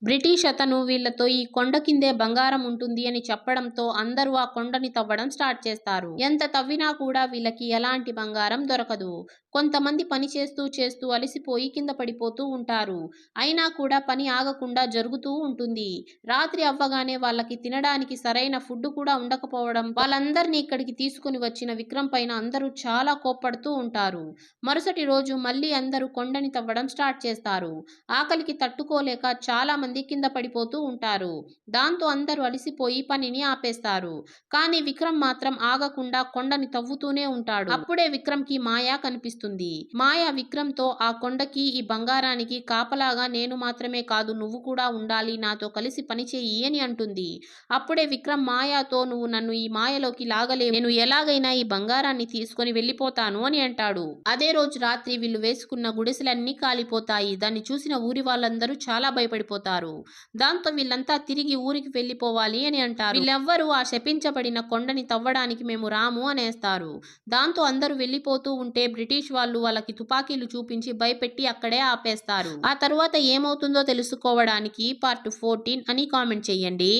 British అతను వీళ్లతో ఈ కొండ కిందే బంగారం ఉంటుంది అని చెప్పడంతో అందరూ ఆ కొండని తవ్వడం స్టార్ట్ చేస్తారు. ఎంత తవ్వినా కూడా వీళ్ళకి ఎలాంటి బంగారం దొరకదు. కొంతమంది పని చేస్తూ చేస్తూ అలసిపోయి కింద పడిపోతూ ఉంటారు. అయినా కూడా పని ఆగకుండా జరుగుతూ ఉంటుంది. రాత్రి అవ్వగానే వాళ్ళకి తినడానికి సరైన ఫుడ్ కూడా ఉండకపోవడం వాళ్ళందరినీ ఇక్కడికి తీసుకుని వచ్చిన విక్రమ్ పైన అందరూ చాలా కోప్పడుతూ ఉంటారు. మరుసటి రోజు మళ్ళీ అందరూ కొండని తవ్వడం స్టార్ట్ చేస్తారు. ఆకలికి తట్టుకోలేక చాలా మంది కింద పడిపోతూ ఉంటారు. దాంతో అందరూ అలసిపోయి పనిని ఆపేస్తారు. కానీ విక్రమ్ మాత్రం ఆగకుండా కొండని తవ్వుతూనే ఉంటాడు. అప్పుడే విక్రమ్ కి మాయా కనిపిస్తుంది. మాయా విక్రమ్ తో ఆ కొండకి ఈ బంగారానికి కాపలాగా నేను మాత్రమే కాదు నువ్వు కూడా ఉండాలి, నాతో కలిసి పని చెయ్యి అని అంటుంది. అప్పుడే విక్రమ్ మాయాతో నువ్వు నన్ను ఈ మాయలోకి లాగలేవు, నేను ఎలాగైనా ఈ బంగారాన్ని తీసుకొని వెళ్ళిపోతాను అని అంటాడు. అదే రోజు రాత్రి వీళ్ళు వేసుకున్న గుడిసెలన్నీ కాలిపోతాయి. దాన్ని చూసిన ఊరి వాళ్ళందరూ చాలా భయపడిపోతారు. దాంతో వీళ్ళంతా తిరిగి ఊరికి వెళ్ళిపోవాలి అని అంటారు. వీళ్ళెవ్వరూ ఆ శపించబడిన కొండని తవ్వడానికి మేము రాము అనేస్తారు. దాంతో అందరూ వెళ్ళిపోతూ ఉంటే బ్రిటిష్ వాళ్ళు వాళ్ళకి తుపాకీలు చూపించి భయపెట్టి అక్కడే ఆపేస్తారు. ఆ తరువాత ఏమవుతుందో తెలుసుకోవడానికి పార్ట్ 14 అని కామెంట్ చేయండి.